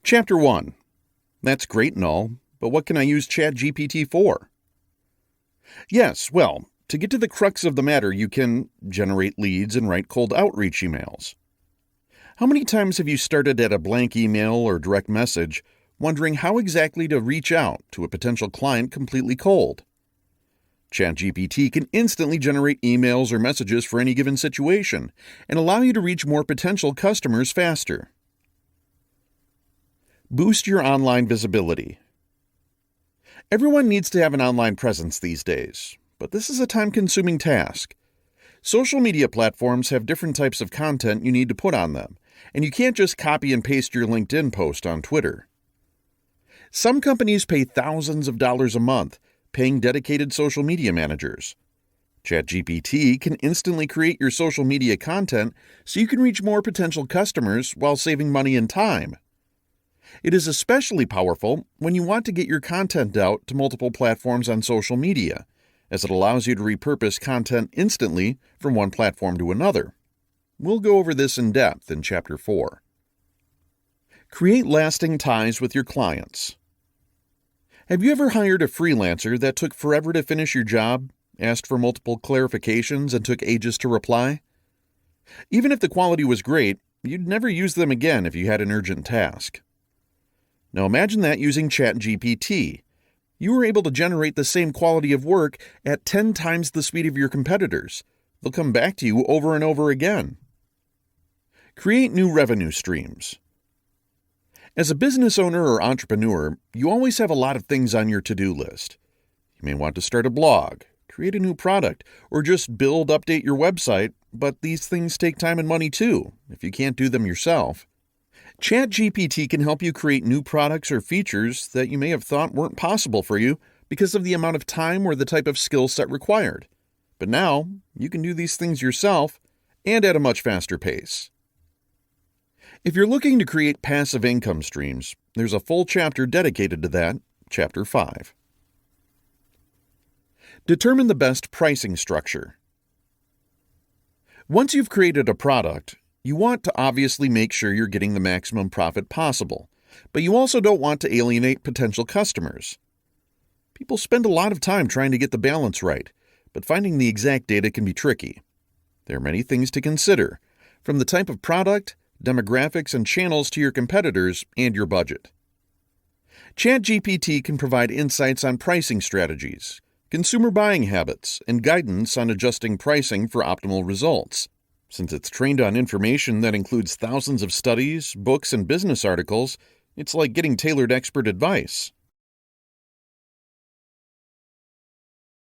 Chapter 1. That's great and all, but what can I use ChatGPT for? Yes, well, to get to the crux of the matter, you can generate leads and write cold outreach emails. How many times have you started at a blank email or direct message, wondering how exactly to reach out to a potential client completely cold? ChatGPT can instantly generate emails or messages for any given situation and allow you to reach more potential customers faster. Boost your online visibility. Everyone needs to have an online presence these days, but this is a time-consuming task. Social media platforms have different types of content you need to put on them, and you can't just copy and paste your LinkedIn post on Twitter. Some companies pay thousands of dollars a month, paying dedicated social media managers. ChatGPT can instantly create your social media content so you can reach more potential customers while saving money and time. It is especially powerful when you want to get your content out to multiple platforms on social media, as it allows you to repurpose content instantly from one platform to another. We'll go over this in depth in Chapter 4. Create lasting ties with your clients. Have you ever hired a freelancer that took forever to finish your job, asked for multiple clarifications, and took ages to reply? Even if the quality was great, you'd never use them again if you had an urgent task. Now imagine that using ChatGPT. You were able to generate the same quality of work at 10 times the speed of your competitors. They'll come back to you over and over again. Create new revenue streams. As a business owner or entrepreneur, you always have a lot of things on your to-do list. You may want to start a blog, create a new product, or just update your website, but these things take time and money too, if you can't do them yourself. ChatGPT can help you create new products or features that you may have thought weren't possible for you because of the amount of time or the type of skill set required. But now, you can do these things yourself and at a much faster pace. If you're looking to create passive income streams, there's a full chapter dedicated to that, Chapter 5. Determine the best pricing structure. Once you've created a product, you want to obviously make sure you're getting the maximum profit possible, but you also don't want to alienate potential customers. People spend a lot of time trying to get the balance right, but finding the exact data can be tricky. There are many things to consider, from the type of product, demographics, and channels to your competitors and your budget. ChatGPT can provide insights on pricing strategies, consumer buying habits, and guidance on adjusting pricing for optimal results. Since it's trained on information that includes thousands of studies, books, and business articles, it's like getting tailored expert advice.